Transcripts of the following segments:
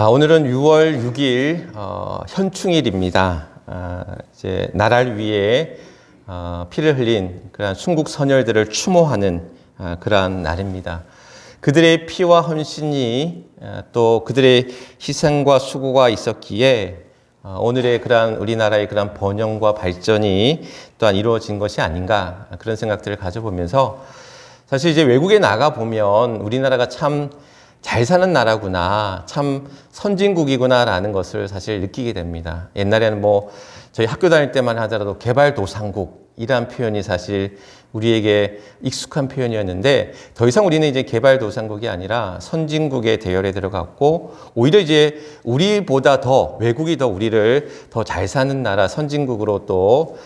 오늘은 6월 6일 현충일입니다. 이제 나라를 위해 피를 흘린 그러한 순국 선열들을 추모하는 그러한 날입니다. 그들의 피와 헌신이 또 그들의 희생과 수고가 있었기에 오늘의 그러한 우리나라의 그러한 번영과 발전이 또한 이루어진 것이 아닌가 그런 생각들을 가져보면서 사실 이제 외국에 나가 보면 우리나라가 참 잘 사는 나라구나, 참 선진국이구나라는 것을 사실 느끼게 됩니다. 옛날에는 저희 학교 다닐 때만 하더라도 개발도상국이란 표현이 사실 우리에게 익숙한 표현이었는데 더 이상 우리는 이제 개발도상국이 아니라 선진국의 대열에 들어갔고 오히려 이제 우리보다 더 외국이 더 우리를 더 잘 사는 나라 선진국으로 또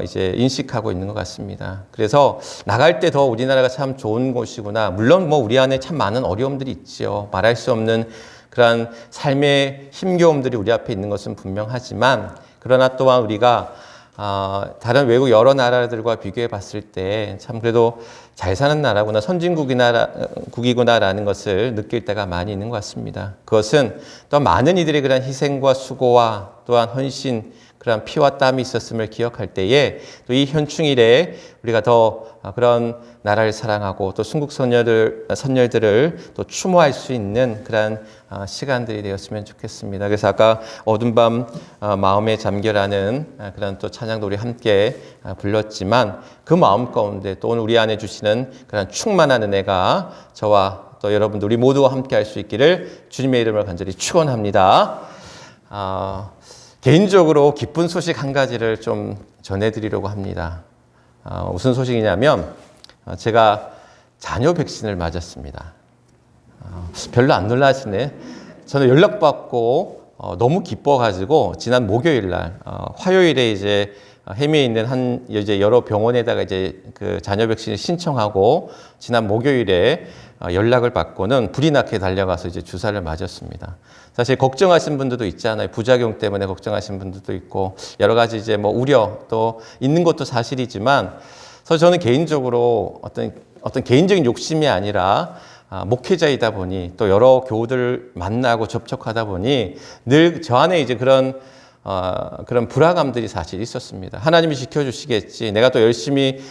이제 인식하고 있는 것 같습니다. 그래서 나갈 때 더 우리나라가 참 좋은 곳이구나. 물론 우리 안에 참 많은 어려움들이 있죠. 말할 수 없는 그러한 삶의 힘겨움들이 우리 앞에 있는 것은 분명하지만 그러나 또한 우리가 다른 외국 여러 나라들과 비교해 봤을 때 참 그래도 잘 사는 나라구나, 선진국이구나라는 것을 느낄 때가 많이 있는 것 같습니다. 그것은 또 많은 이들의 그런 희생과 수고와 또한 헌신, 그런 피와 땀이 있었음을 기억할 때에 또 이 현충일에 우리가 더 그런 나라를 사랑하고 또 순국 선열들을 또 추모할 수 있는 그런 시간들이 되었으면 좋겠습니다. 그래서 아까 어둠 밤 마음에 잠겨라는 그런 또 찬양도 우리 함께 불렀지만 그 마음 가운데 또 오늘 우리 안에 주시는 그런 충만한 은혜가 저와 또 여러분들 우리 모두와 함께 할 수 있기를 주님의 이름을 간절히 축원합니다. 개인적으로 기쁜 소식 한 가지를 좀 전해드리려고 합니다. 무슨 소식이냐면 제가 자녀 백신을 맞았습니다. 별로 안 놀라시네. 저는 연락받고 너무 기뻐가지고 지난 목요일 날 화요일에 이제 해미에 있는 이제 여러 병원에다가 이제 그 자녀 백신을 신청하고 지난 목요일에 연락을 받고는 불이 나게 달려가서 이제 주사를 맞았습니다. 사실 걱정하신 분들도 있잖아요. 부작용 때문에 걱정하신 분들도 있고 여러 가지 이제 우려 또 있는 것도 사실이지만 그래서 저는 개인적으로 어떤 개인적인 욕심이 아니라 목회자이다 보니 또 여러 교우들 만나고 접촉하다 보니 늘 저 안에 이제 그런 불안감들이 사실 있었습니다. 하나님이 지켜주시겠지, 내가 또 열심히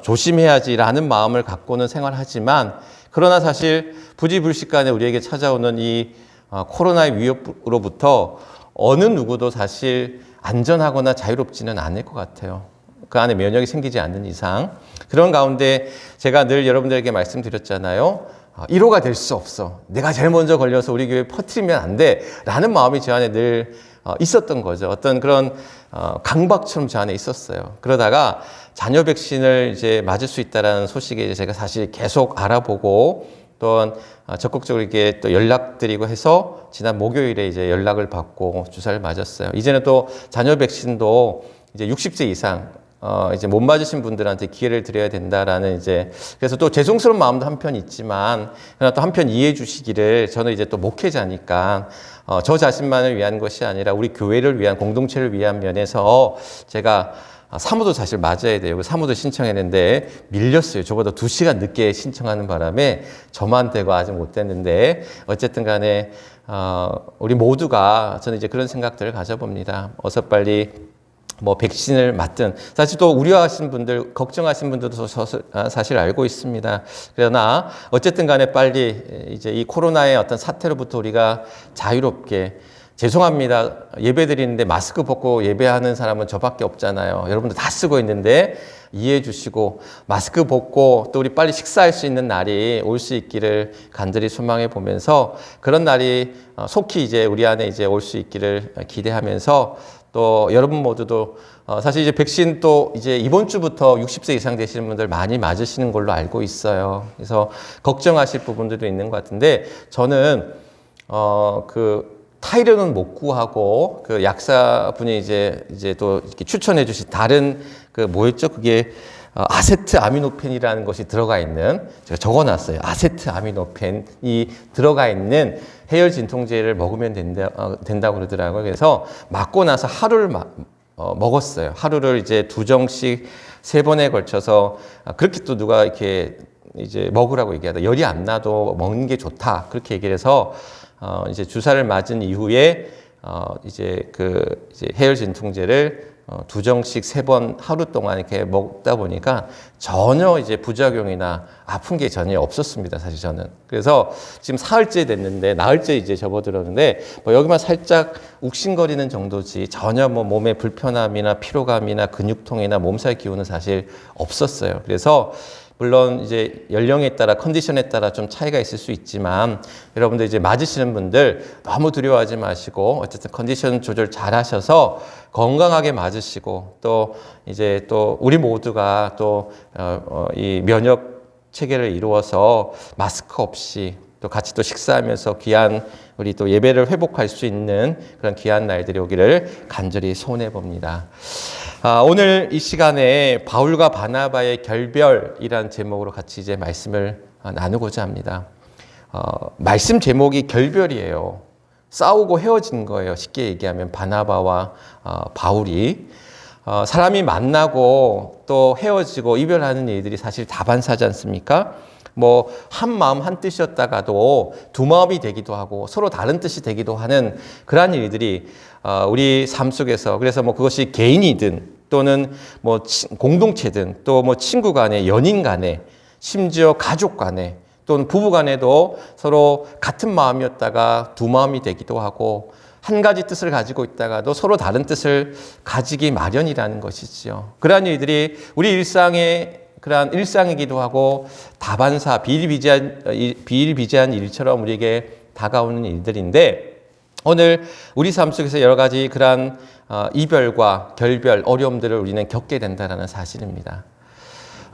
조심해야지라는 마음을 갖고는 생활하지만 그러나 사실 부지불식간에 우리에게 찾아오는 이 코로나의 위협으로부터 어느 누구도 사실 안전하거나 자유롭지는 않을 것 같아요. 그 안에 면역이 생기지 않는 이상. 그런 가운데 제가 늘 여러분들에게 말씀드렸잖아요. 1호가 될 수 없어. 내가 제일 먼저 걸려서 우리 교회에 퍼뜨리면 안 돼. 라는 마음이 제 안에 늘 있었던 거죠. 어떤 그런 강박처럼 제 안에 있었어요. 그러다가 자녀 백신을 이제 맞을 수 있다는 소식에 제가 사실 계속 알아보고 또한 적극적으로 이렇게 또 연락드리고 해서 지난 목요일에 이제 연락을 받고 주사를 맞았어요. 이제는 또 자녀 백신도 이제 60세 이상 이제 못 맞으신 분들한테 기회를 드려야 된다라는 이제 그래서 또 죄송스러운 마음도 한편 있지만 그러나 또 한편 이해해 주시기를 저는 이제 또 목회자니까 저 자신만을 위한 것이 아니라 우리 교회를 위한 공동체를 위한 면에서 제가 사무도 사실 맞아야 돼요. 사무도 신청했는데 밀렸어요. 저보다 2시간 늦게 신청하는 바람에 저만 되고 아직 못 됐는데 어쨌든 간에 우리 모두가 저는 이제 그런 생각들을 가져봅니다. 어서 빨리 백신을 맞든 사실 또 우려하신 분들, 걱정하신 분들도 사실 알고 있습니다. 그러나 어쨌든 간에 빨리 이제 이 코로나의 어떤 사태로부터 우리가 자유롭게 죄송합니다. 예배 드리는데 마스크 벗고 예배하는 사람은 저밖에 없잖아요. 여러분들 다 쓰고 있는데 이해해 주시고 마스크 벗고 또 우리 빨리 식사할 수 있는 날이 올 수 있기를 간절히 소망해 보면서 그런 날이 속히 이제 우리 안에 이제 올 수 있기를 기대하면서 또 여러분 모두도 사실 이제 백신 또 이제 이번 주부터 60세 이상 되시는 분들 많이 맞으시는 걸로 알고 있어요. 그래서 걱정하실 부분들도 있는 것 같은데 저는 타이레놀 못 구하고 그 약사분이 이제 또 이렇게 추천해 주신 다른 뭐였죠? 그게 아세트아미노펜이라는 것이 들어가 있는, 제가 적어놨어요. 아세트아미노펜이 들어가 있는 해열 진통제를 먹으면 된다고 그러더라고요. 그래서 맞고 나서 하루를 먹었어요. 하루를 이제 2정씩 3번에 걸쳐서 그렇게 또 누가 이렇게 이제 먹으라고 얘기하다. 열이 안 나도 먹는 게 좋다. 그렇게 얘기를 해서 이제 주사를 맞은 이후에 이제 해열 진통제를 2정씩 3번 하루 동안 이렇게 먹다 보니까 전혀 이제 부작용이나 아픈 게 전혀 없었습니다. 사실 저는. 그래서 지금 사흘째 됐는데, 나흘째 이제 접어들었는데, 뭐 여기만 살짝 욱신거리는 정도지 전혀 뭐 몸에 불편함이나 피로감이나 근육통이나 몸살 기운은 사실 없었어요. 그래서 물론 이제 연령에 따라 컨디션에 따라 좀 차이가 있을 수 있지만 여러분들 이제 맞으시는 분들 너무 두려워하지 마시고 어쨌든 컨디션 조절 잘 하셔서 건강하게 맞으시고 또 이제 또 우리 모두가 또 이 면역 체계를 이루어서 마스크 없이 또 같이 또 식사하면서 귀한 우리 또 예배를 회복할 수 있는 그런 귀한 날들이 오기를 간절히 소원해 봅니다. 오늘 이 시간에 바울과 바나바의 결별이란 제목으로 같이 이제 말씀을 나누고자 합니다. 말씀 제목이 결별이에요. 싸우고 헤어진 거예요. 쉽게 얘기하면 바나바와 바울이 사람이 만나고 또 헤어지고 이별하는 일들이 사실 다반사지 않습니까? 뭐 한 마음 한 뜻이었다가도 두 마음이 되기도 하고 서로 다른 뜻이 되기도 하는 그러한 일들이 우리 삶 속에서, 그래서 뭐 그것이 개인이든 또는 뭐 공동체든 또 뭐 친구 간에, 연인 간에, 심지어 가족 간에 또는 부부 간에도 서로 같은 마음이었다가 두 마음이 되기도 하고 한 가지 뜻을 가지고 있다가도 서로 다른 뜻을 가지기 마련이라는 것이지요. 그러한 일들이 우리 일상의 그러한 일상이기도 하고 다반사 비일비재한 일처럼 우리에게 다가오는 일들인데, 오늘 우리 삶 속에서 여러 가지 그러한 이별과 결별, 어려움들을 우리는 겪게 된다는 사실입니다.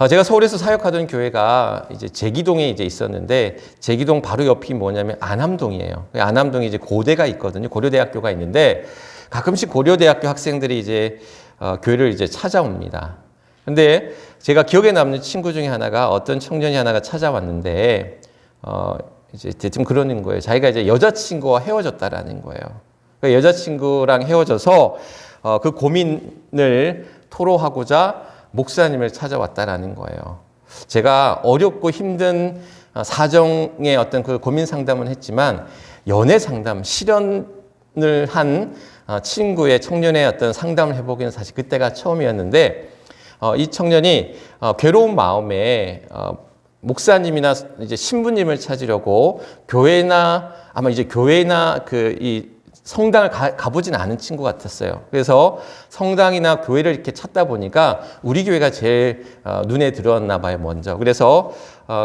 제가 서울에서 사역하던 교회가 이제 제기동에 이제 있었는데, 제기동 바로 옆이 뭐냐면 안암동이에요. 안암동에 이제 고대가 있거든요. 고려대학교가 있는데 가끔씩 고려대학교 학생들이 이제 교회를 이제 찾아옵니다. 근데 제가 기억에 남는 친구 중에 하나가, 어떤 청년이 하나가 찾아왔는데 이제 대충 그러는 거예요. 자기가 이제 여자친구와 헤어졌다라는 거예요. 그러니까 여자친구랑 헤어져서 그 고민을 토로하고자 목사님을 찾아왔다라는 거예요. 제가 어렵고 힘든 사정의 어떤 그 고민 상담은 했지만 연애 상담, 실연을 한 친구의 청년의 어떤 상담을 해보기는 사실 그때가 처음이었는데, 이 청년이 괴로운 마음에 목사님이나 이제 신부님을 찾으려고 아마 이제 교회나 이 성당을 가보진 않은 친구 같았어요. 그래서 성당이나 교회를 이렇게 찾다 보니까 우리 교회가 제일 눈에 들어왔나 봐요, 먼저. 그래서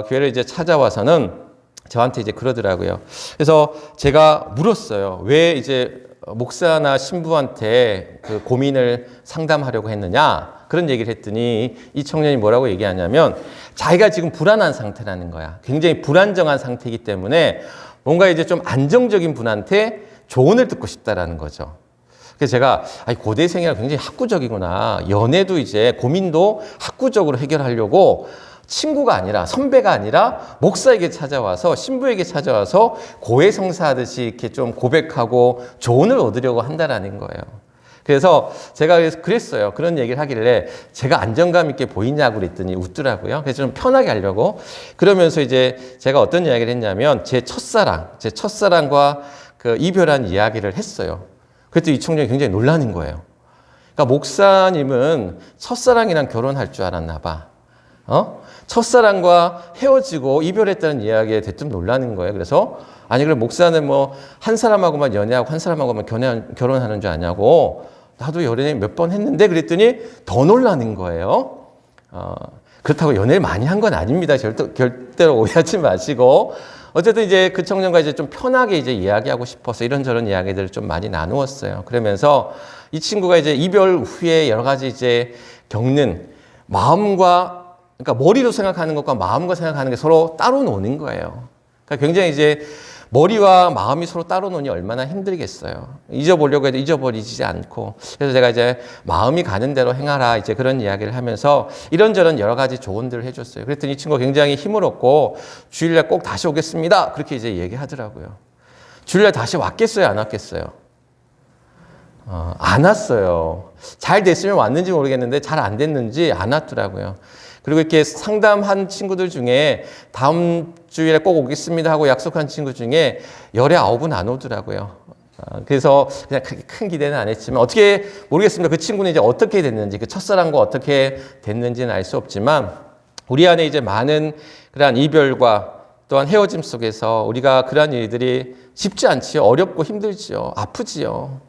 교회를 이제 찾아와서는 저한테 이제 그러더라고요. 그래서 제가 물었어요. 왜 이제 목사나 신부한테 그 고민을 상담하려고 했느냐? 그런 얘기를 했더니 이 청년이 뭐라고 얘기하냐면, 자기가 지금 불안한 상태라는 거야. 굉장히 불안정한 상태이기 때문에 뭔가 이제 좀 안정적인 분한테 조언을 듣고 싶다라는 거죠. 그래서 제가 고대생이라 굉장히 학구적이구나. 연애도 이제 고민도 학구적으로 해결하려고 친구가 아니라, 선배가 아니라 목사에게 찾아와서, 신부에게 찾아와서 고해성사하듯이 이렇게 좀 고백하고 조언을 얻으려고 한다라는 거예요. 그래서 제가 그랬어요. 그런 얘기를 하길래 제가 안정감 있게 보이냐고 그랬더니 웃더라고요. 그래서 좀 편하게 하려고. 그러면서 이제 제가 어떤 이야기를 했냐면, 제 첫사랑과 그 이별한 이야기를 했어요. 그때 이 청년이 굉장히 놀라는 거예요. 그러니까 목사님은 첫사랑이랑 결혼할 줄 알았나 봐. 첫사랑과 헤어지고 이별했다는 이야기에 대뜸 놀라는 거예요. 그래서 아니, 그럼 목사는 뭐 한 사람하고만 연애하고 한 사람하고만 결혼하는 줄 아냐고. 나도 연애 몇 번 했는데 그랬더니 더 놀라는 거예요. 그렇다고 연애를 많이 한 건 아닙니다. 절대로 오해하지 마시고. 어쨌든 이제 그 청년과 이제 좀 편하게 이제 이야기하고 싶어서 이런저런 이야기들을 좀 많이 나누었어요. 그러면서 이 친구가 이제 이별 후에 여러 가지 이제 겪는 마음과, 그러니까 머리로 생각하는 것과 마음과 생각하는 게 서로 따로 노는 거예요. 그러니까 굉장히 이제 머리와 마음이 서로 따로 노니 얼마나 힘들겠어요. 잊어보려고 해도 잊어버리지 않고. 그래서 제가 이제 마음이 가는 대로 행하라, 이제 그런 이야기를 하면서 이런저런 여러 가지 조언들을 해줬어요. 그랬더니 이 친구가 굉장히 힘을 얻고 주일날 꼭 다시 오겠습니다. 그렇게 이제 얘기하더라고요. 주일날 다시 왔겠어요? 안 왔겠어요? 안 왔어요. 잘 됐으면 왔는지 모르겠는데 잘 안 됐는지 안 왔더라고요. 그리고 이렇게 상담한 친구들 중에 다음 주일에 꼭 오겠습니다 하고 약속한 친구 중에 열의 9은 안 오더라고요. 그래서 그냥 그렇게 큰 기대는 안 했지만 어떻게 모르겠습니다. 그 친구는 이제 어떻게 됐는지, 그 첫사랑과 어떻게 됐는지는 알 수 없지만 우리 안에 이제 많은 그러한 이별과 또한 헤어짐 속에서 우리가 그러한 일들이 쉽지 않지요. 어렵고 힘들지요. 아프지요.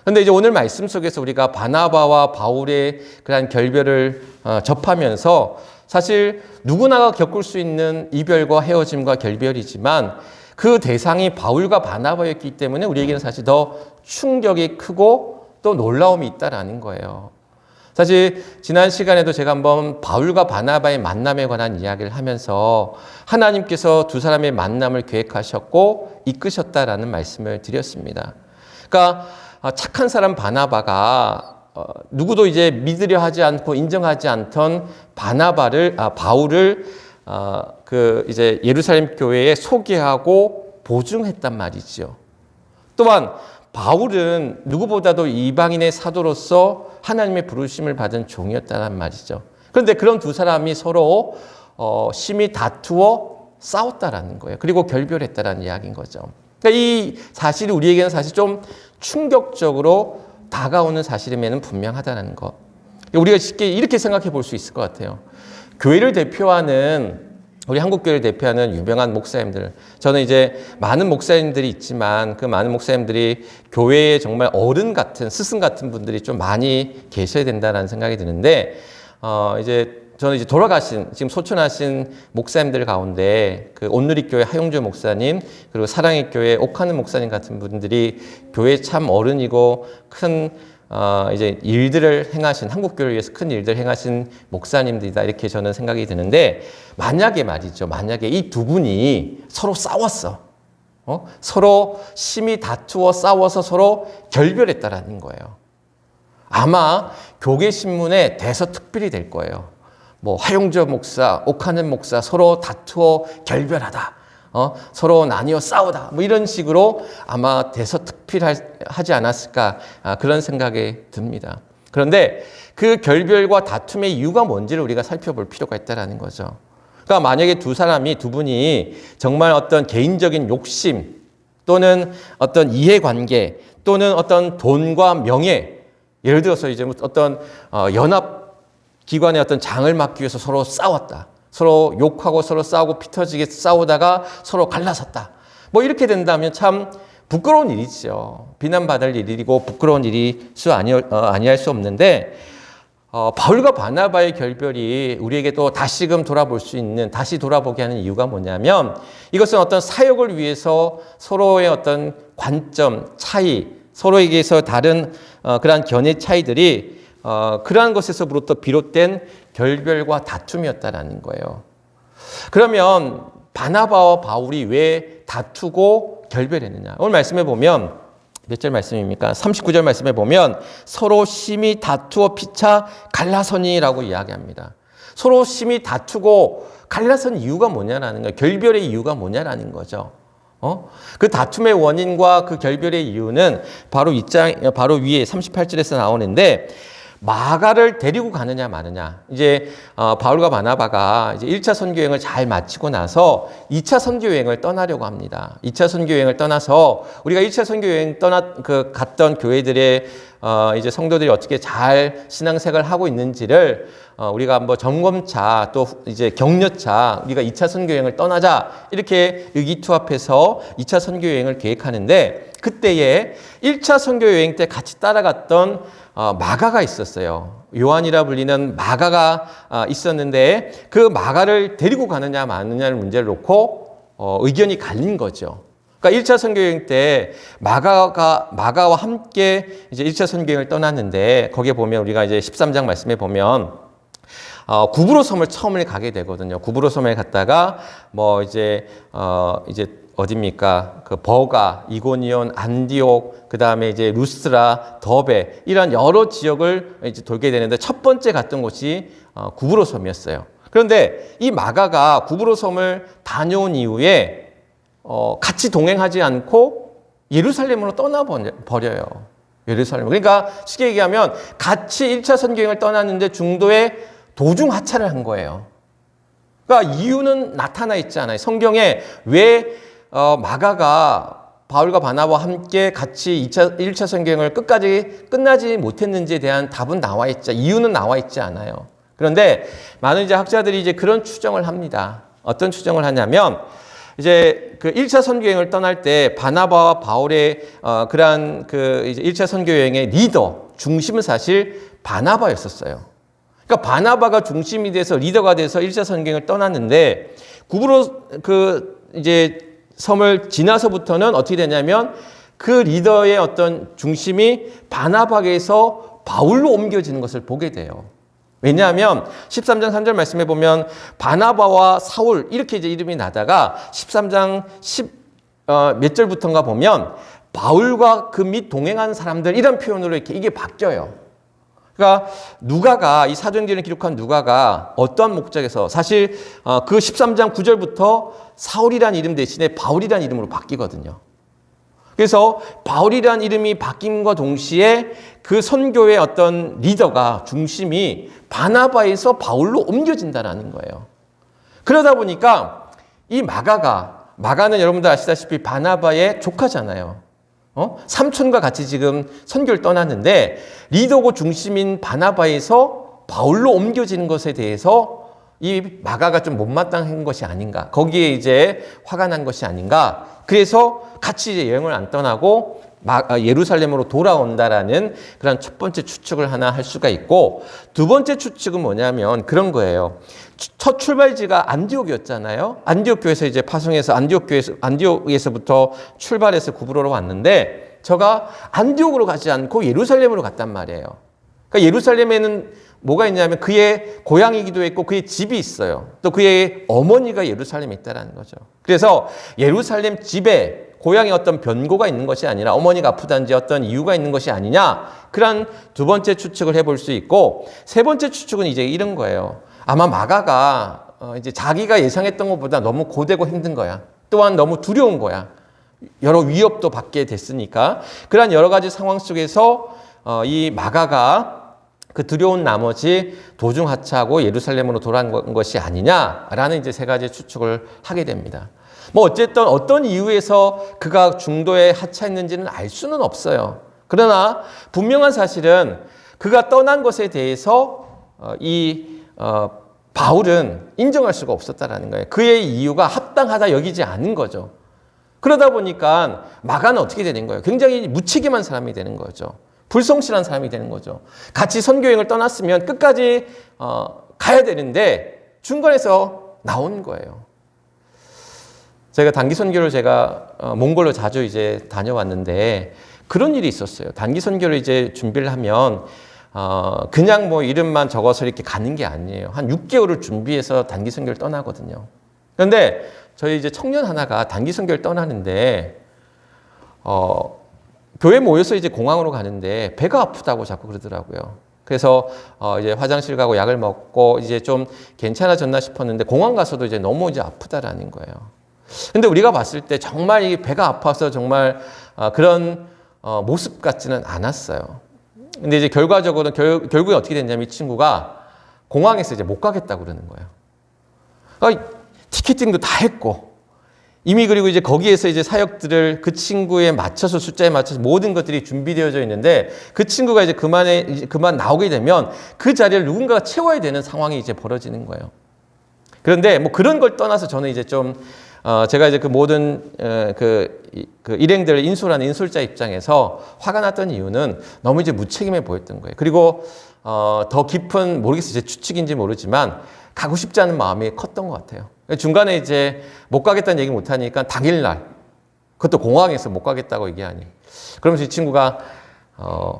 그런데 이제 오늘 말씀 속에서 우리가 바나바와 바울의 그러한 결별을 접하면서 사실 누구나가 겪을 수 있는 이별과 헤어짐과 결별이지만 그 대상이 바울과 바나바였기 때문에 우리에게는 사실 더 충격이 크고 또 놀라움이 있다라는 거예요. 사실 지난 시간에도 제가 한번 바울과 바나바의 만남에 관한 이야기를 하면서 하나님께서 두 사람의 만남을 계획하셨고 이끄셨다라는 말씀을 드렸습니다. 그러니까 착한 사람 바나바가 누구도 이제 믿으려 하지 않고 인정하지 않던 바울을 그 이제 예루살렘 교회에 소개하고 보증했단 말이죠. 또한 바울은 누구보다도 이방인의 사도로서 하나님의 부르심을 받은 종이었다는 말이죠. 그런데 그런 두 사람이 서로 심히 다투어 싸웠다라는 거예요. 그리고 결별했다라는 이야기인 거죠. 그러니까 이 사실이 우리에게는 사실 좀 충격적으로 다가오는 사실임에는 분명하다는 것. 우리가 쉽게 이렇게 생각해 볼 수 있을 것 같아요. 교회를 대표하는 우리 한국교회를 대표하는 유명한 목사님들, 저는 이제 많은 목사님들이 있지만 그 많은 목사님들이 교회에 정말 어른 같은 스승 같은 분들이 좀 많이 계셔야 된다는 생각이 드는데 저는 이제 돌아가신 지금 소천하신 목사님들 가운데 그 온누리교회 하용주 목사님 그리고 사랑의 교회 옥하는 목사님 같은 분들이 교회 참 어른이고 큰 이제 일들을 행하신 한국교회를 위해서 큰 일들을 행하신 목사님들이다 이렇게 저는 생각이 드는데 만약에 말이죠. 만약에 이 두 분이 서로 싸웠어. 서로 심히 다투어 싸워서 서로 결별했다라는 거예요. 아마 교계 신문에 대서특필이 될 거예요. 뭐 하용조 목사, 옥하는 목사 서로 다투어 결별하다. 서로 나뉘어 싸우다. 뭐 이런 식으로 아마 대서특필하지 않았을까 그런 생각이 듭니다. 그런데 그 결별과 다툼의 이유가 뭔지를 우리가 살펴볼 필요가 있다는 거죠. 그러니까 만약에 두 분이 정말 어떤 개인적인 욕심 또는 어떤 이해관계 또는 어떤 돈과 명예 예를 들어서 이제 어떤 연합기관의 어떤 장을 맡기 위해서 서로 싸웠다. 서로 욕하고 서로 싸우고 피 터지게 싸우다가 서로 갈라섰다. 뭐 이렇게 된다면 참 부끄러운 일이죠. 비난받을 일이고 부끄러운 일이 아니할 수 없는데 바울과 바나바의 결별이 우리에게 또 다시금 돌아볼 수 있는 다시 돌아보게 하는 이유가 뭐냐면 이것은 어떤 사역을 위해서 서로의 어떤 관점 차이 서로에게서 다른 그러한 견해 차이들이 그러한 것에서부터 비롯된 결별과 다툼이었다라는 거예요. 그러면 바나바와 바울이 왜 다투고 결별했느냐? 오늘 말씀해 보면 몇 절 말씀입니까? 39절 말씀해 보면 서로 심히 다투어 피차 갈라서니라고 이야기합니다. 서로 심히 다투고 갈라선 이유가 뭐냐라는 거예요. 결별의 이유가 뭐냐라는 거죠. 그 다툼의 원인과 그 결별의 이유는 바로 바로 위에 38절에서 나오는데 마가를 데리고 가느냐 마느냐. 이제 바울과 바나바가 이제 1차 선교 여행을 잘 마치고 나서 2차 선교 여행을 떠나려고 합니다. 2차 선교 여행을 떠나서 우리가 1차 선교 여행 갔던 교회들의 이제 성도들이 어떻게 잘 신앙생활을 하고 있는지를 우리가 한번 점검차 또 이제 격려차 우리가 2차 선교 여행을 떠나자 이렇게 의기투합해서 2차 선교 여행을 계획하는데 그때에 1차 선교 여행 때 같이 따라갔던 마가가 있었어요. 요한이라 불리는 마가가 있었는데 그 마가를 데리고 가느냐 마느냐를 문제를 놓고 의견이 갈린 거죠. 그러니까 1차 선교여행 때 마가와 함께 이제 1차 선교여행을 떠났는데 거기에 보면 우리가 이제 13장 말씀에 보면 구브로 섬을 처음에 가게 되거든요. 구브로 섬에 갔다가 뭐 이제 어디입니까? 그 버가, 이고니온, 안디옥, 그 다음에 이제 루스트라, 더베 이런 여러 지역을 이제 돌게 되는데 첫 번째 갔던 곳이 구브로 섬이었어요. 그런데 이 마가가 구브로 섬을 다녀온 이후에 같이 동행하지 않고 예루살렘으로 떠나버려요. 예루살렘. 그러니까 쉽게 얘기하면 같이 1차 선교행을 떠났는데 중도에 도중 하차를 한 거예요. 그러니까 이유는 나타나 있지 않아요. 성경에 왜 마가가 바울과 바나바와 함께 같이 1차 선교행을 끝나지 못했는지에 대한 답은 나와 있죠. 이유는 나와 있지 않아요. 그런데 많은 이제 학자들이 이제 그런 추정을 합니다. 어떤 추정을 하냐면 이제 그 1차 선교여행을 떠날 때 바나바와 바울의 그러한 그 이제 1차 선교여행의 리더, 중심은 사실 바나바였었어요. 그러니까 바나바가 중심이 돼서 리더가 돼서 1차 선교여행을 떠났는데 구브로 그 이제 섬을 지나서부터는 어떻게 되냐면 그 리더의 어떤 중심이 바나바에서 바울로 옮겨지는 것을 보게 돼요. 왜냐하면 13장 3절 말씀에 보면 바나바와 사울 이렇게 이제 이름이 나다가 13장 10몇 절부터인가 보면 바울과 그 및 동행하는 사람들 이런 표현으로 이렇게 이게 바뀌어요. 그러니까 누가가 이 사도행전을 기록한 누가가 어떠한 목적에서 사실 그 13장 9절부터 사울이라는 이름 대신에 바울이라는 이름으로 바뀌거든요. 그래서 바울이라는 이름이 바뀜과 동시에 그 선교의 어떤 리더가 중심이 바나바에서 바울로 옮겨진다는 거예요. 그러다 보니까 이 마가는 여러분들 아시다시피 바나바의 조카잖아요. 삼촌과 같이 지금 선교를 떠났는데 리더고 중심인 바나바에서 바울로 옮겨지는 것에 대해서 이 마가가 좀 못마땅한 것이 아닌가. 거기에 이제 화가 난 것이 아닌가. 그래서 같이 이제 여행을 안 떠나고 예루살렘으로 돌아온다라는 그런 첫 번째 추측을 하나 할 수가 있고, 두 번째 추측은 뭐냐면 그런 거예요. 첫 출발지가 안디옥이었잖아요. 안디옥 교회에서 이제 파송해서 안디옥에서부터 출발해서 구브로로 왔는데 저가 안디옥으로 가지 않고 예루살렘으로 갔단 말이에요. 그러니까 예루살렘에는 뭐가 있냐면 그의 고향이기도 했고 그의 집이 있어요. 또 그의 어머니가 예루살렘에 있다는 거죠. 그래서 예루살렘 집에 고향에 어떤 변고가 있는 것이 아니라 어머니가 아프다든지 어떤 이유가 있는 것이 아니냐. 그런 두 번째 추측을 해볼 수 있고, 세 번째 추측은 이제 이런 거예요. 아마 마가가 이제 자기가 예상했던 것보다 너무 고되고 힘든 거야. 또한 너무 두려운 거야. 여러 위협도 받게 됐으니까. 그런 여러 가지 상황 속에서 이 마가가 그 두려운 나머지 도중 하차하고 예루살렘으로 돌아간 것이 아니냐라는 이제 세 가지 추측을 하게 됩니다. 뭐 어쨌든 어떤 이유에서 그가 중도에 하차했는지는 알 수는 없어요. 그러나 분명한 사실은 그가 떠난 것에 대해서 바울은 인정할 수가 없었다라는 거예요. 그의 이유가 합당하다 여기지 않은 거죠. 그러다 보니까 마가는 어떻게 되는 거예요? 굉장히 무책임한 사람이 되는 거죠. 불성실한 사람이 되는 거죠. 같이 선교여행을 떠났으면 끝까지 가야 되는데 중간에서 나온 거예요. 제가 단기 선교를 몽골로 자주 이제 다녀왔는데 그런 일이 있었어요. 단기 선교를 이제 준비를 하면 그냥 뭐 이름만 적어서 이렇게 가는 게 아니에요. 한 6개월을 준비해서 단기 선교를 떠나거든요. 그런데 저희 이제 청년 하나가 단기 선교를 떠나는데 교회 모여서 이제 공항으로 가는데 배가 아프다고 자꾸 그러더라고요. 그래서 이제 화장실 가고 약을 먹고 이제 좀 괜찮아졌나 싶었는데 공항 가서도 이제 너무 이제 아프다라는 거예요. 근데 우리가 봤을 때 정말 이 배가 아파서 정말 그런 모습 같지는 않았어요. 근데 이제 결과적으로는 결국에 어떻게 됐냐면 이 친구가 공항에서 이제 못 가겠다고 그러는 거예요. 티켓팅도 다 했고 이미 그리고 이제 거기에서 이제 사역들을 그 친구에 맞춰서 숫자에 맞춰서 모든 것들이 준비되어져 있는데 그 친구가 이제 그만 나오게 되면 그 자리를 누군가가 채워야 되는 상황이 이제 벌어지는 거예요. 그런데 뭐 그런 걸 떠나서 저는 이제 좀 제가 이제 그 모든 그 일행들을 인솔하는 인솔자 입장에서 화가 났던 이유는 너무 이제 무책임해 보였던 거예요. 그리고 더 깊은 모르겠어요. 제 추측인지 모르지만 가고 싶지 않은 마음이 컸던 것 같아요. 중간에 이제 못 가겠다는 얘기 못 하니까 당일날 그것도 공항에서 못 가겠다고 얘기하니 그러면서 이 친구가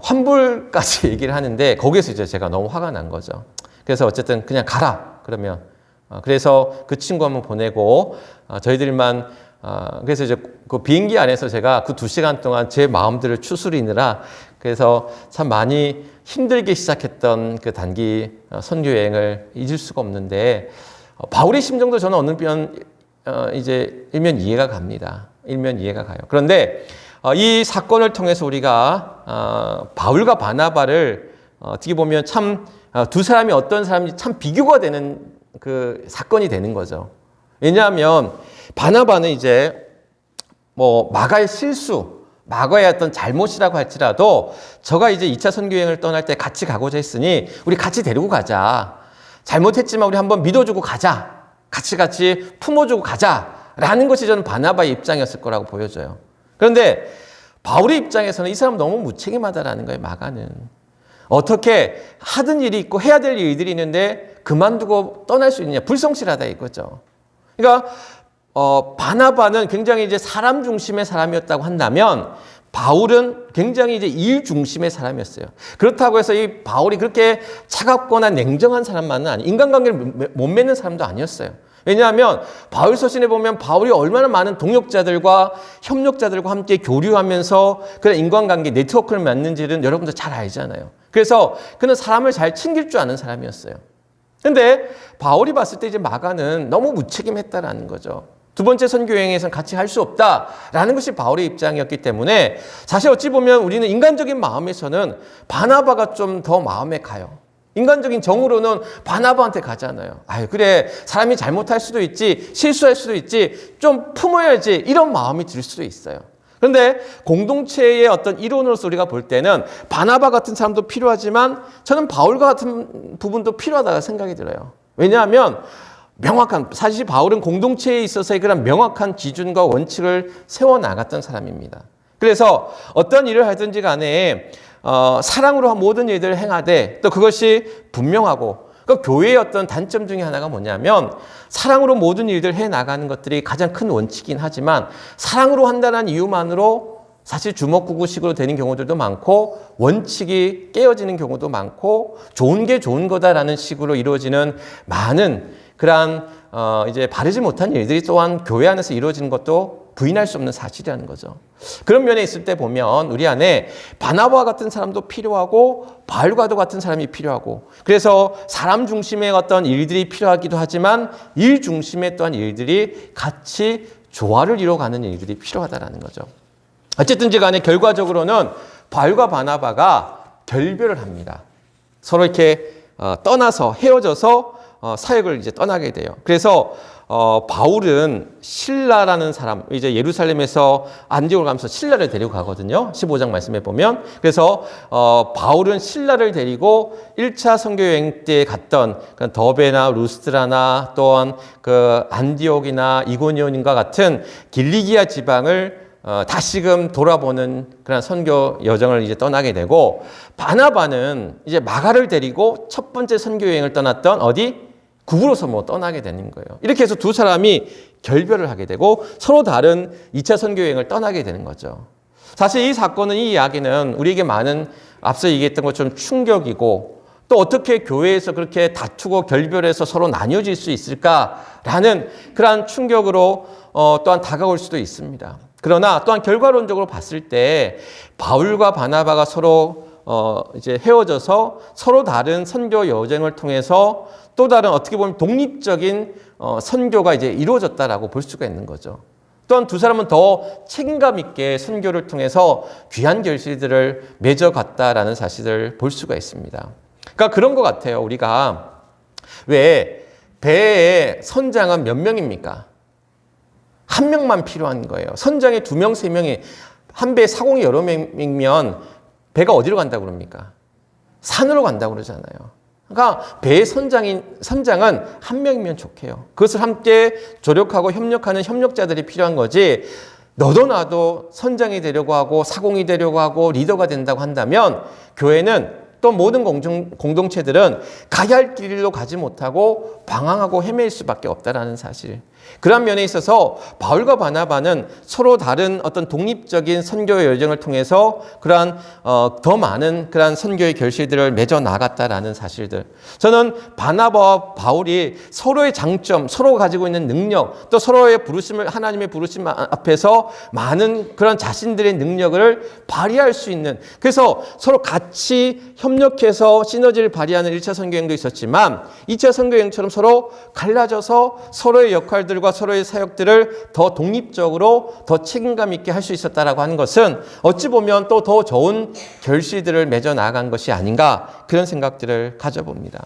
환불까지 얘기를 하는데 거기에서 이제 제가 너무 화가 난 거죠. 그래서 어쨌든 그냥 가라 그러면 그래서 그 친구 한번 보내고 저희들만 그래서 이제 그 비행기 안에서 제가 그 2시간 동안 제 마음들을 추스리느라 그래서 참 많이 힘들게 시작했던 그 단기 선교 여행을 잊을 수가 없는데 바울의 심정도 저는 어느 편 이제 일면 이해가 갑니다. 일면 이해가 가요. 그런데 이 사건을 통해서 우리가 바울과 바나바를 어떻게 보면 참 두 사람이 어떤 사람인지 참 비교가 되는 그 사건이 되는 거죠. 왜냐하면 바나바는 이제 뭐 마가의 실수, 마가의 어떤 잘못이라고 할지라도 저가 이제 2차 선교 여행을 떠날 때 같이 가고자 했으니 우리 같이 데리고 가자. 잘못했지만 우리 한번 믿어주고 가자. 같이 품어주고 가자라는 것이 저는 바나바의 입장이었을 거라고 보여져요. 그런데 바울의 입장에서는 이 사람 너무 무책임하다라는 거예요. 마가는. 어떻게 하던 일이 있고 해야 될 일들이 있는데 그만두고 떠날 수 있느냐. 불성실하다 이거죠. 그러니까 바나바는 굉장히 이제 사람 중심의 사람이었다고 한다면 바울은 굉장히 이제 일 중심의 사람이었어요. 그렇다고 해서 이 바울이 그렇게 차갑거나 냉정한 사람만은 아니, 인간관계를 못 맺는 사람도 아니었어요. 왜냐하면 바울 서신에 보면 바울이 얼마나 많은 동역자들과 협력자들과 함께 교류하면서 그런 인간관계 네트워크를 맺는지는 여러분들 잘 알잖아요. 그래서 그는 사람을 잘 챙길 줄 아는 사람이었어요. 근데 바울이 봤을 때 이제 마가는 너무 무책임했다라는 거죠. 두 번째 선교 여행에서는 같이 할 수 없다라는 것이 바울의 입장이었기 때문에 사실 어찌 보면 우리는 인간적인 마음에서는 바나바가 좀 더 마음에 가요. 인간적인 정으로는 바나바한테 가잖아요. 아유, 그래. 사람이 잘못할 수도 있지, 실수할 수도 있지, 좀 품어야지. 이런 마음이 들 수도 있어요. 그런데 공동체의 어떤 이론으로서 우리가 볼 때는 바나바 같은 사람도 필요하지만 저는 바울과 같은 부분도 필요하다고 생각이 들어요. 왜냐하면 사실 바울은 공동체에 있어서의 그런 명확한 기준과 원칙을 세워나갔던 사람입니다. 그래서 어떤 일을 하든지 간에 사랑으로 모든 일들을 행하되 또 그것이 분명하고 그러니까 교회의 어떤 단점 중에 하나가 뭐냐면 사랑으로 모든 일들을 해나가는 것들이 가장 큰 원칙이긴 하지만 사랑으로 한다는 이유만으로 사실 주먹구구식으로 되는 경우들도 많고 원칙이 깨어지는 경우도 많고 좋은 게 좋은 거다라는 식으로 이루어지는 많은 그러한 이제 바르지 못한 일들이 또한 교회 안에서 이루어지는 것도 부인할 수 없는 사실이라는 거죠. 그런 면에 있을 때 보면 우리 안에 바나바와 같은 사람도 필요하고 바울과도 같은 사람이 필요하고 그래서 사람 중심의 어떤 일들이 필요하기도 하지만 일 중심의 또한 일들이 같이 조화를 이뤄가는 일들이 필요하다는 거죠. 어쨌든지 간에 결과적으로는 바울과 바나바가 결별을 합니다. 서로 이렇게 떠나서 헤어져서 사역을 이제 떠나게 돼요. 그래서 바울은 실라라는 사람, 이제 예루살렘에서 안디옥을 가면서 실라를 데리고 가거든요. 15장 말씀해 보면. 그래서 바울은 실라를 데리고 1차 선교 여행 때 갔던 더베나 루스트라나 또한 그 안디옥이나 이고니온과 같은 길리기아 지방을 다시금 돌아보는 그런 선교 여정을 이제 떠나게 되고 바나바는 이제 마가를 데리고 첫 번째 선교 여행을 떠났던 어디? 구부로서 떠나게 되는 거예요. 이렇게 해서 두 사람이 결별을 하게 되고 서로 다른 2차 선교 여행을 떠나게 되는 거죠. 사실 이 사건은 이 이야기는 우리에게 많은 앞서 얘기했던 것처럼 충격이고 또 어떻게 교회에서 그렇게 다투고 결별해서 서로 나뉘어질 수 있을까라는 그러한 충격으로 또한 다가올 수도 있습니다. 그러나 또한 결과론적으로 봤을 때 바울과 바나바가 서로 이제 헤어져서 서로 다른 선교 여정을 통해서 또 다른 어떻게 보면 독립적인 선교가 이제 이루어졌다라고 볼 수가 있는 거죠. 또한 두 사람은 더 책임감 있게 선교를 통해서 귀한 결실들을 맺어갔다라는 사실을 볼 수가 있습니다. 그러니까 그런 것 같아요. 우리가 왜 배에 선장은 몇 명입니까? 한 명만 필요한 거예요. 선장에 2명, 3명이 한 배에 사공이 여러 명이면 배가 어디로 간다고 그럽니까? 산으로 간다고 그러잖아요. 그러니까 배의 선장은 한 명이면 좋게요. 그것을 함께 조력하고 협력하는 협력자들이 필요한 거지 너도 나도 선장이 되려고 하고 사공이 되려고 하고 리더가 된다고 한다면 교회는 또 모든 공동체들은 가야 할 길로 가지 못하고 방황하고 헤맬 수밖에 없다는 사실. 그런 면에 있어서 바울과 바나바는 서로 다른 어떤 독립적인 선교 여정을 통해서 그러한 더 많은 그러한 선교의 결실들을 맺어 나갔다라는 사실들. 저는 바나바와 바울이 서로의 장점, 서로 가지고 있는 능력, 또 서로의 부르심을 하나님의 부르심 앞에서 많은 그런 자신들의 능력을 발휘할 수 있는 그래서 서로 같이 협력해서 시너지를 발휘하는 1차 선교여행도 있었지만 2차 선교여행처럼 서로 갈라져서 서로의 역할들 제자들과 서로의 사역들을 더 독립적으로 더 책임감 있게 할 수 있었다라고 하는 것은 어찌 보면 또 더 좋은 결실들을 맺어 나간 것이 아닌가 그런 생각들을 가져봅니다.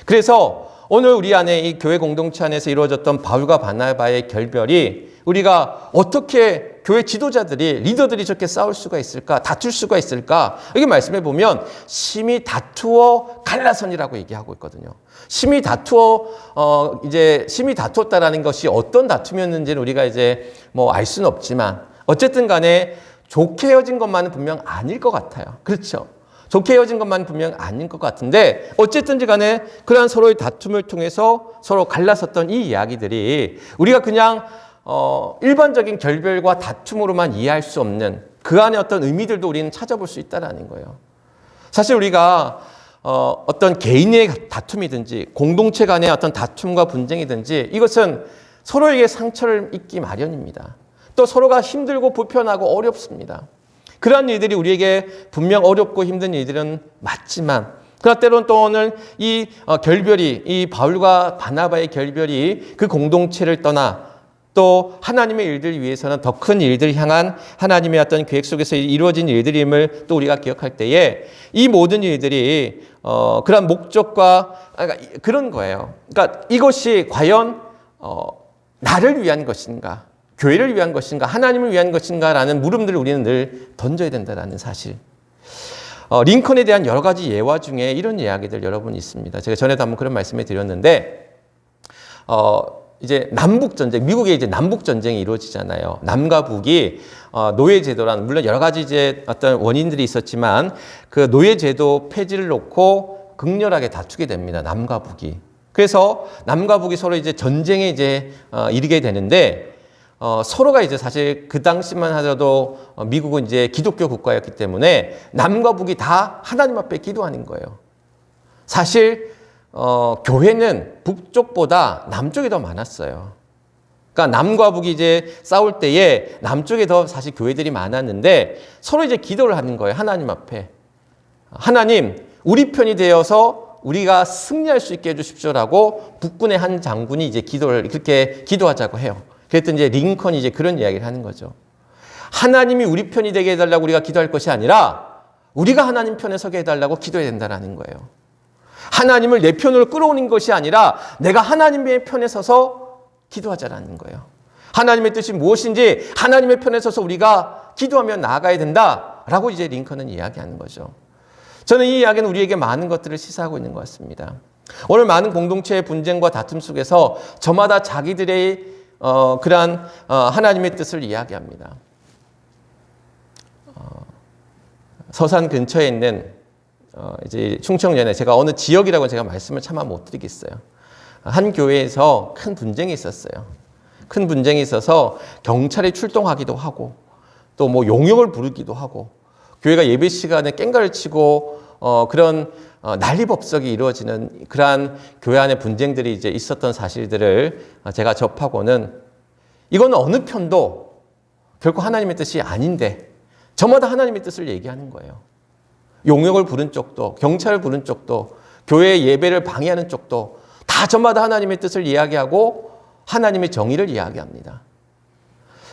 그래서 오늘 우리 안에 이 교회 공동체 안에서 이루어졌던 바울과 바나바의 결별이 우리가 어떻게 교회 지도자들이 리더들이 저렇게 싸울 수가 있을까? 다툴 수가 있을까? 여기 말씀해 보면 심히 다투어 갈라선이라고 얘기하고 있거든요. 심히 다투었다라는 것이 어떤 다툼이었는지는 우리가 이제 뭐 알 수는 없지만 어쨌든 간에 좋게 헤어진 것만은 분명 아닐 것 같아요. 그렇죠? 좋게 헤어진 것만 분명 아닌 것 같은데 어쨌든지 간에 그러한 서로의 다툼을 통해서 서로 갈라섰던 이 이야기들이 우리가 그냥 일반적인 결별과 다툼으로만 이해할 수 없는 그 안에 어떤 의미들도 우리는 찾아볼 수 있다는 거예요. 사실 우리가 어떤 개인의 다툼이든지 공동체 간의 어떤 다툼과 분쟁이든지 이것은 서로에게 상처를 입기 마련입니다. 또 서로가 힘들고 불편하고 어렵습니다. 그러한 일들이 우리에게 분명 어렵고 힘든 일들은 맞지만 그러나 때로는 또 오늘 이 결별이 이 바울과 바나바의 결별이 그 공동체를 떠나 또 하나님의 일들 위해서는 더 큰 일들을 향한 하나님의 어떤 계획 속에서 이루어진 일들임을 또 우리가 기억할 때에 이 모든 일들이 그런 목적과 그런 거예요. 그러니까 이것이 과연 나를 위한 것인가? 교회를 위한 것인가? 하나님을 위한 것인가라는 물음들을 우리는 늘 던져야 된다는 사실. 링컨에 대한 여러 가지 예화 중에 이런 이야기들 여러분 있습니다. 제가 전에도 한번 그런 말씀을 드렸는데, 이제 남북전쟁, 미국에 이제 남북전쟁이 이루어지잖아요. 남과 북이 노예제도란, 물론 여러 가지 이제 어떤 원인들이 있었지만 그 노예제도 폐지를 놓고 극렬하게 다투게 됩니다. 남과 북이. 그래서 남과 북이 서로 이제 전쟁에 이제 이르게 되는데, 서로가 이제 사실 그 당시만 하더라도 미국은 이제 기독교 국가였기 때문에 남과 북이 다 하나님 앞에 기도하는 거예요. 사실 교회는 북쪽보다 남쪽이 더 많았어요. 그러니까 남과 북이 이제 싸울 때에 남쪽에 더 사실 교회들이 많았는데 서로 이제 기도를 하는 거예요. 하나님 앞에. 하나님, 우리 편이 되어서 우리가 승리할 수 있게 해주십시오라고 북군의 한 장군이 이제 기도를 그렇게 기도하자고 해요. 그랬더니 이제 링컨이 이제 그런 이야기를 하는 거죠. 하나님이 우리 편이 되게 해달라고 우리가 기도할 것이 아니라 우리가 하나님 편에 서게 해달라고 기도해야 된다는 거예요. 하나님을 내 편으로 끌어오는 것이 아니라 내가 하나님의 편에 서서 기도하자라는 거예요. 하나님의 뜻이 무엇인지 하나님의 편에 서서 우리가 기도하며 나아가야 된다라고 이제 링컨은 이야기하는 거죠. 저는 이 이야기는 우리에게 많은 것들을 시사하고 있는 것 같습니다. 오늘 많은 공동체의 분쟁과 다툼 속에서 저마다 자기들의 그러한 하나님의 뜻을 이야기합니다. 서산 근처에 있는 이제 충청연에 제가 어느 지역이라고 제가 말씀을 차마 못 드리겠어요. 한 교회에서 큰 분쟁이 있었어요. 큰 분쟁이 있어서 경찰이 출동하기도 하고 또 뭐 용역을 부르기도 하고 교회가 예배 시간에 깽가를 치고 그런 난리법석이 이루어지는 그러한 교회 안의 분쟁들이 이제 있었던 사실들을 제가 접하고는 이건 어느 편도 결코 하나님의 뜻이 아닌데 저마다 하나님의 뜻을 얘기하는 거예요. 용역을 부른 쪽도 경찰을 부른 쪽도 교회의 예배를 방해하는 쪽도 다 저마다 하나님의 뜻을 이야기하고 하나님의 정의를 이야기합니다.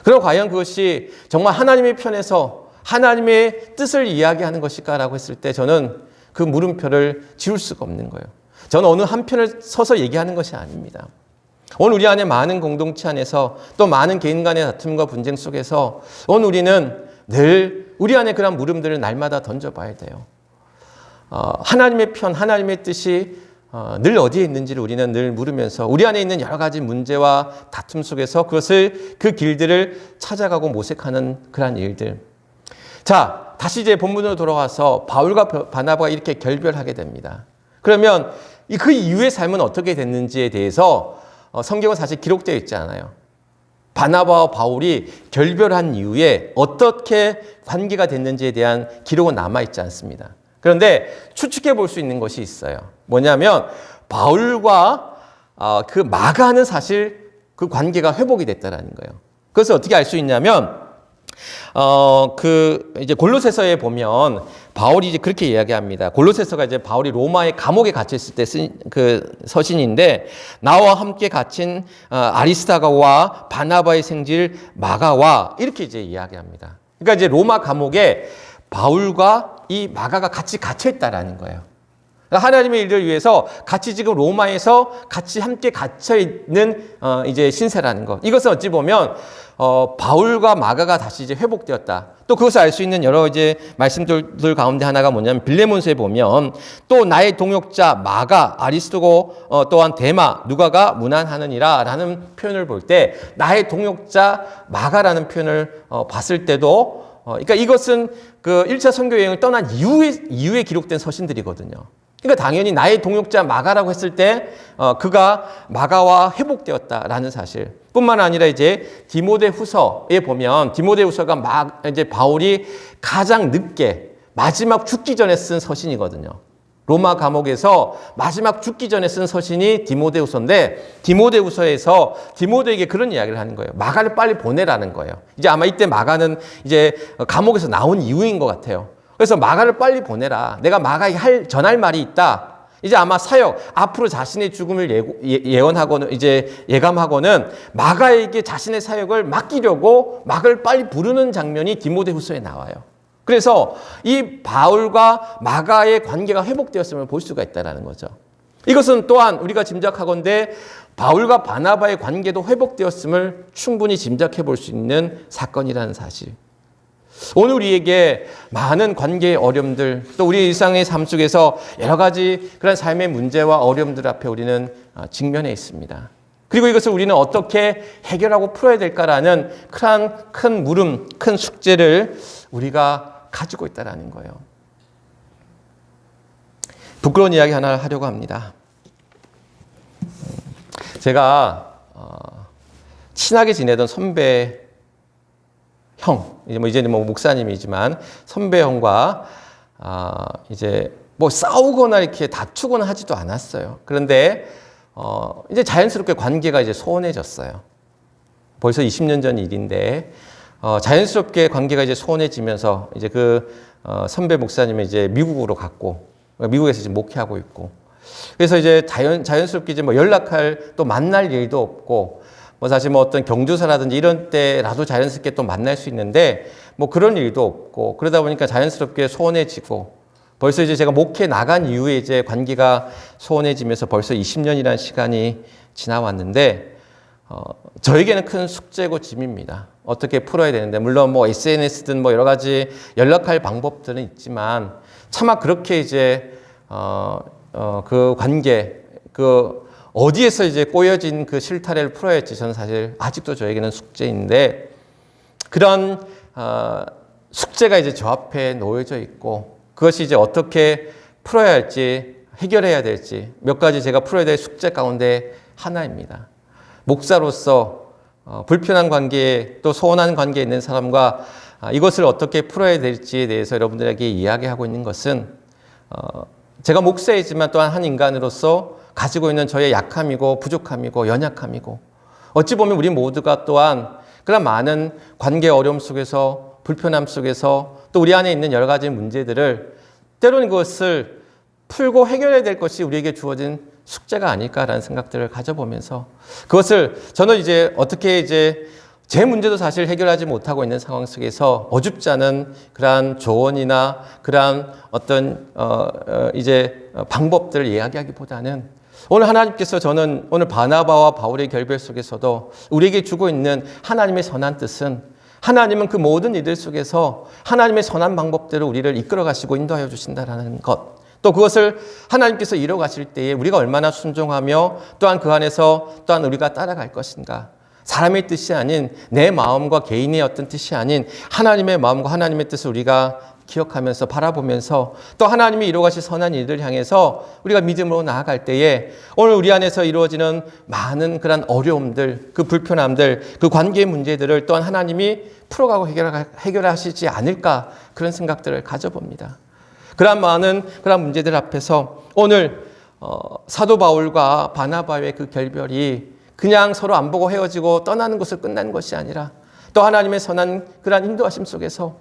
그럼 과연 그것이 정말 하나님의 편에서 하나님의 뜻을 이야기하는 것일까라고 했을 때 저는 그 물음표를 지울 수가 없는 거예요. 저는 어느 한편을 서서 얘기하는 것이 아닙니다. 오늘 우리 안에 많은 공동체 안에서 또 많은 개인 간의 다툼과 분쟁 속에서 오늘 우리는 늘 우리 안에 그런 물음들을 날마다 던져봐야 돼요. 하나님의 편, 하나님의 뜻이 늘 어디에 있는지를 우리는 늘 물으면서 우리 안에 있는 여러 가지 문제와 다툼 속에서 그 길들을 찾아가고 모색하는 그러한 일들. 자, 다시 이제 본문으로 돌아와서 바울과 바나바가 이렇게 결별하게 됩니다. 그러면 그 이후의 삶은 어떻게 됐는지에 대해서 성경은 사실 기록되어 있지 않아요. 바나바와 바울이 결별한 이후에 어떻게 관계가 됐는지에 대한 기록은 남아있지 않습니다. 그런데 추측해 볼 수 있는 것이 있어요. 뭐냐면 바울과 그 마가는 사실 그 관계가 회복이 됐다는 거예요. 그것을 어떻게 알 수 있냐면 이제 골로새서에 보면 바울이 이제 그렇게 이야기합니다. 골로새서가 이제 바울이 로마의 감옥에 갇혀 있을 때 쓴 그 서신인데, 나와 함께 갇힌 아리스다가와 바나바의 생질 마가와 이렇게 이제 이야기합니다. 그러니까 이제 로마 감옥에 바울과 이 마가가 같이 갇혀 있다라는 거예요. 하나님의 일을 위해서 같이 지금 로마에서 같이 함께 갇혀 있는 이제 신세라는 것. 이것은 어찌 보면 바울과 마가가 다시 이제 회복되었다. 또 그것을 알 수 있는 여러 이제 말씀들 가운데 하나가 뭐냐면 빌레몬서에 보면 또 나의 동역자 마가 아리스도고 또한 데마 누가가 문안하느니라라는 표현을 볼 때 나의 동역자 마가라는 표현을 봤을 때도 그러니까 이것은 그 1차 선교 여행을 떠난 이후에 기록된 서신들이거든요. 그러니까 당연히 나의 동역자 마가라고 했을 때 그가 마가와 회복되었다라는 사실. 뿐만 아니라 이제 디모데후서에 보면 디모데후서가 이제 바울이 가장 늦게 마지막 죽기 전에 쓴 서신이거든요. 로마 감옥에서 마지막 죽기 전에 쓴 서신이 디모데후서인데, 디모데후서에서 디모데에게 그런 이야기를 하는 거예요. 마가를 빨리 보내라는 거예요. 이제 아마 이때 마가는 이제 감옥에서 나온 이후인 것 같아요. 그래서 마가를 빨리 보내라. 내가 마가에게 전할 말이 있다. 이제 아마 사역, 앞으로 자신의 죽음을 예언하고는, 이제 예감하고는 마가에게 자신의 사역을 맡기려고 마가를 빨리 부르는 장면이 디모데후서에 나와요. 그래서 이 바울과 마가의 관계가 회복되었음을 볼 수가 있다는 거죠. 이것은 또한 우리가 짐작하건대 바울과 바나바의 관계도 회복되었음을 충분히 짐작해 볼 수 있는 사건이라는 사실. 오늘 우리에게 많은 관계의 어려움들, 또 우리 일상의 삶 속에서 여러 가지 그런 삶의 문제와 어려움들 앞에 우리는 직면해 있습니다. 그리고 이것을 우리는 어떻게 해결하고 풀어야 될까라는 큰 물음, 큰 숙제를 우리가 가지고 있다는 거예요. 부끄러운 이야기 하나 하려고 합니다. 제가 친하게 지내던 선배 형, 이제는 목사님이지만 선배 형과 이제 싸우거나 이렇게 다투거나 하지도 않았어요. 그런데 이제 자연스럽게 관계가 이제 소원해졌어요. 벌써 20년 전 일인데 자연스럽게 관계가 이제 소원해지면서 이제 그 선배 목사님이 이제 미국으로 갔고 미국에서 지금 목회하고 있고, 그래서 이제 자연스럽게 이제 연락할 또 만날 일도 없고, 사실 어떤 경조사라든지 이런 때라도 자연스럽게 또 만날 수 있는데 그런 일도 없고, 그러다 보니까 자연스럽게 소원해지고, 벌써 이제 제가 목회 나간 이후에 이제 관계가 소원해지면서 벌써 20년이라는 시간이 지나왔는데 저에게는 큰 숙제고 짐입니다. 어떻게 풀어야 되는데, 물론 SNS든 여러 가지 연락할 방법들은 있지만 차마 그렇게 이제 그 관계 어디에서 이제 꼬여진 그 실타래를 풀어야 할지 저는 사실 아직도 저에게는 숙제인데, 그런 숙제가 이제 저 앞에 놓여져 있고, 그것이 이제 어떻게 풀어야 할지, 해결해야 될지 몇 가지 제가 풀어야 될 숙제 가운데 하나입니다. 목사로서 불편한 관계에, 또 소원한 관계에 있는 사람과 이것을 어떻게 풀어야 될지에 대해서 여러분들에게 이야기하고 있는 것은 제가 목사이지만 또한 한 인간으로서 가지고 있는 저의 약함이고 부족함이고 연약함이고, 어찌 보면 우리 모두가 또한 그런 많은 관계 어려움 속에서, 불편함 속에서 또 우리 안에 있는 여러 가지 문제들을 때로는 그것을 풀고 해결해야 될 것이 우리에게 주어진 숙제가 아닐까라는 생각들을 가져보면서, 그것을 저는 이제 어떻게 이제 제 문제도 사실 해결하지 못하고 있는 상황 속에서 어줍지 않은 그러한 조언이나 그러한 어떤 이제 방법들을 이야기하기보다는, 오늘 하나님께서 저는 오늘 바나바와 바울의 결별 속에서도 우리에게 주고 있는 하나님의 선한 뜻은, 하나님은 그 모든 일들 속에서 하나님의 선한 방법대로 우리를 이끌어 가시고 인도하여 주신다라는 것, 또 그것을 하나님께서 이뤄 가실 때에 우리가 얼마나 순종하며 또한 그 안에서 또한 우리가 따라갈 것인가, 사람의 뜻이 아닌 내 마음과 개인의 어떤 뜻이 아닌 하나님의 마음과 하나님의 뜻을 우리가 기억하면서 바라보면서 또 하나님이 이루어가실 선한 일들 향해서 우리가 믿음으로 나아갈 때에 오늘 우리 안에서 이루어지는 많은 그런 어려움들, 그 불편함들, 그 관계의 문제들을 또한 하나님이 풀어가고 해결하시지 않을까, 그런 생각들을 가져봅니다. 그런 많은 그런 문제들 앞에서 오늘 사도 바울과 바나바의 그 결별이 그냥 서로 안 보고 헤어지고 떠나는 것을 끝난 것이 아니라 또 하나님의 선한 그러한 인도하심 속에서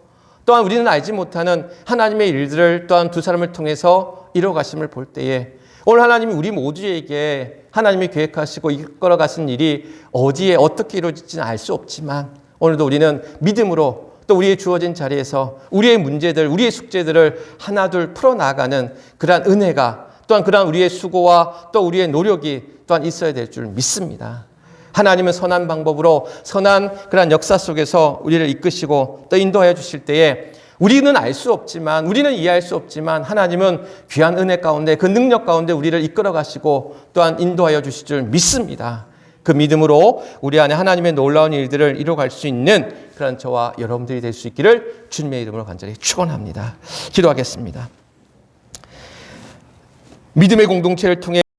또한 우리는 알지 못하는 하나님의 일들을 또한 두 사람을 통해서 이뤄가심을 볼 때에 오늘 하나님이 우리 모두에게 하나님이 계획하시고 이끌어 가신 일이 어디에 어떻게 이루어질지는 알 수 없지만 오늘도 우리는 믿음으로 또 우리의 주어진 자리에서 우리의 문제들, 우리의 숙제들을 하나둘 풀어나가는 그러한 은혜가 또한 그러한 우리의 수고와 또 우리의 노력이 또한 있어야 될 줄 믿습니다. 하나님은 선한 방법으로 선한 그러한 역사 속에서 우리를 이끄시고 또 인도하여 주실 때에 우리는 알 수 없지만 우리는 이해할 수 없지만 하나님은 귀한 은혜 가운데 그 능력 가운데 우리를 이끌어 가시고 또한 인도하여 주실 줄 믿습니다. 그 믿음으로 우리 안에 하나님의 놀라운 일들을 이루어갈 수 있는 그런 저와 여러분들이 될 수 있기를 주님의 이름으로 간절히 축원합니다. 기도하겠습니다. 믿음의 공동체를 통해